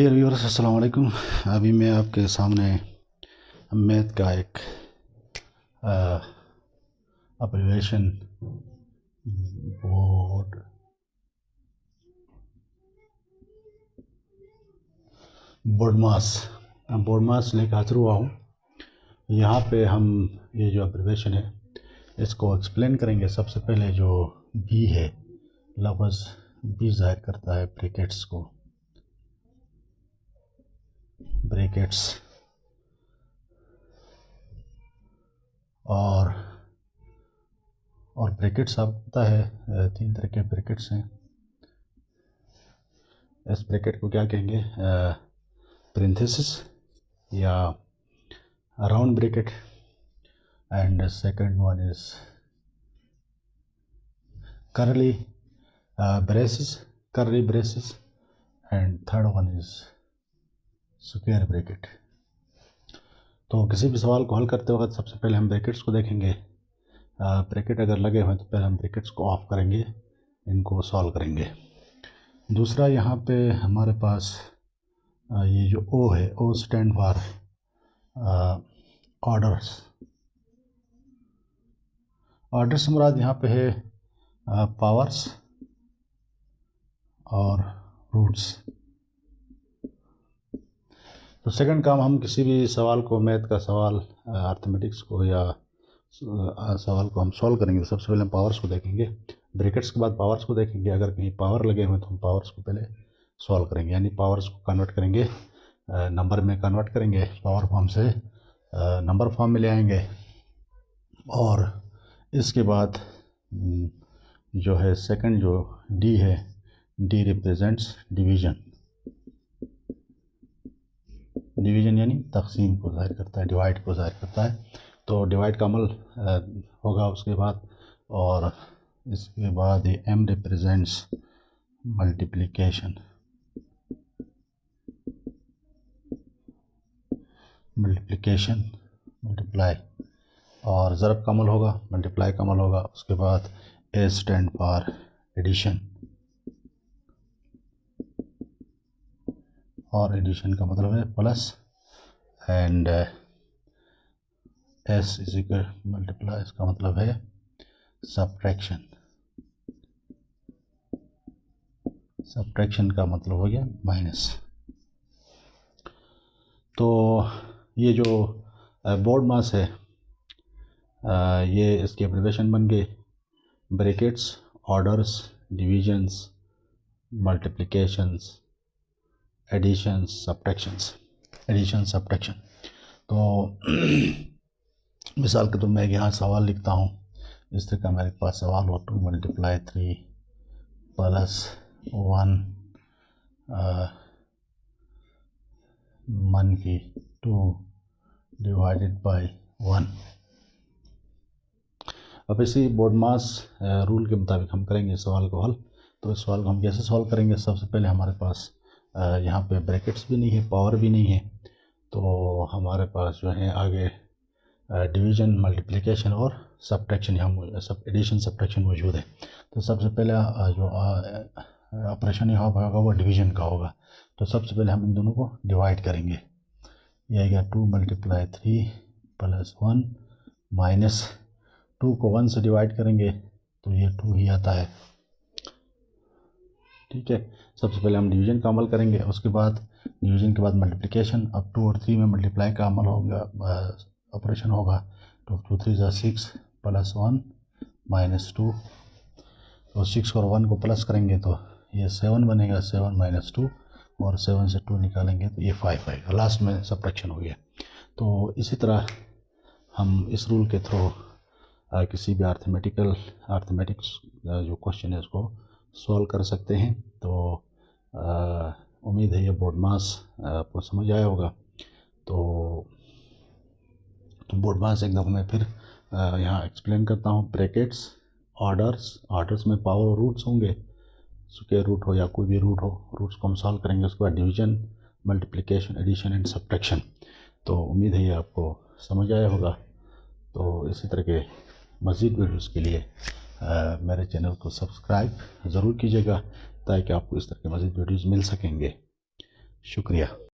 Dear viewers, अस्सलाम वालेकुम। अभी मैं आपके सामने मैथ का एक अब्रिविएशन बोर्ड मास लेकर हाजिर हुआ हूँ। यहाँ पे हम ये जो अब्रिविएशन है इसको एक्सप्लेन करेंगे। सबसे पहले जो बी है, लफ्ज़ बी ज़ाहिर करता है ब्रैकेट्स को, ब्रैकेट्स, और ब्रैकेट्स आपको पता है तीन तरह के ब्रैकेट्स हैं। इस ब्रैकेट को क्या कहेंगे? पेरेंथेसिस या round bracket, and second one is curly braces, and third one is square bracket. तो किसी भी सवाल को हल करते वक्त सबसे पहले हम ब्रैकेट्स को देखेंगे। ब्रैकेट अगर लगे हुए तो पहले हम ब्रैकेट्स को ऑफ करेंगे, इनको सॉल्व करेंगे। दूसरा, यहाँ पे हमारे पास ये जो ओ है, O stand for orders. Orders मुराद यहाँ पे है पावर्स और रूट्स। तो सेकंड काम, हम किसी भी सवाल को, मैथ का सवाल, अर्थमेटिक्स को या सवाल को हम सॉल्व करेंगे तो सबसे पहले हम पावर्स को देखेंगे, ब्रैकेट्स के बाद पावर्स को देखेंगे। अगर कहीं पावर लगे हुए तो हम पावर्स को पहले सॉल्व करेंगे, यानी पावर्स को कन्वर्ट करेंगे, नंबर में कन्वर्ट करेंगे, पावर फॉर्म से नंबर फॉर्म में ले आएंगे। और इसके बाद जो है सेकंड जो डी है, डी रिप्रेजेंट्स डिवीज़न। डिवीज़न यानी तकसीम को ज़ाहिर करता है, डिवाइड को ज़ाहिर करता है। तो डिवाइड का अमल होगा उसके बाद। और इसके बाद ये एम रिप्रेजेंट्स मल्टीप्लिकेशन, मल्टीप्लाई, और ज़रब का अमल होगा, मल्टीप्लाई का अमल होगा। उसके बाद ए स्टैंड फॉर एडिशन, और एडिशन का मतलब है plus, and S is equal multiply, इसका मतलब है सब्ट्रैक्शन। सब्ट्रैक्शन का मतलब हो गया माइनस। तो ये जो बोर्ड मास है, ये इसके एब्रिविएशन बन गए brackets, orders, divisions, multiplications, additions, subtractions, addition subtraction. तो मिसाल के तो मैं यहाँ सवाल लिखता हूँ, इस तरह का मेरे पास सवाल हो, 2 × 3 + 1 -2 / 1। अब इसी बोर्ड मास रूल के मुताबिक हम करेंगे सवाल को हल। तो इस सवाल को हम कैसे सॉल्व करेंगे? सबसे पहले हमारे पास यहाँ पे ब्रैकेट्स भी नहीं है, पावर भी नहीं है, तो हमारे पास जो है आगे डिवीज़न, मल्टीप्लिकेशन और सब्ट्रैक्शन, यहाँ सब एडिशन सब्ट्रैक्शन मौजूद है। तो सबसे पहले जो ऑपरेशन यहाँ होगा वो डिवीज़न का होगा। तो सबसे पहले हम इन दोनों को डिवाइड करेंगे। ये आएगा 2 × 3 + 1 -2 को 1 से डिवाइड करेंगे तो ये 2 ही आता है। ठीक है, सबसे पहले हम डिवीज़न का अमल करेंगे, उसके बाद डिवीज़न के बाद मल्टीप्लिकेशन। अब 2 और 3 में मल्टीप्लाई का अमल होगा, ऑपरेशन होगा। तो 2 × 3 = 6 + 1 -2। तो 6 और 1 को प्लस करेंगे तो ये 7 बनेगा, 7 - 2, और 7 से 2 निकालेंगे तो ये 5 आएगा। लास्ट में सब्ट्रैक्शन हो गया। तो इसी तरह हम इस रूल के थ्रू किसी भी अर्थमेटिक्स जो क्वेश्चन है उसको सॉल्व कर सकते हैं। तो उम्मीद है ये बोर्ड मास आपको समझ आया होगा। तो बोर्ड मास एक दफ़ा मैं फिर यहाँ एक्सप्लेन करता हूँ। ब्रैकेट्स, ऑर्डर्स में पावर और रूट्स होंगे, स्क्वायर रूट हो या कोई भी रूट हो, रूट्स को हम सॉल्व करेंगे। उसके बाद division, multiplication, addition and subtraction. तो उम्मीद है ये आपको समझ आया होगा। तो इसी तरह के मज़ीद वीडियोज़ के लिए मेरे चैनल को सब्सक्राइब ज़रूर कीजिएगा ताकि आपको इस तरह के मज़ीद वीडियोज़ मिल सकेंगे। शुक्रिया।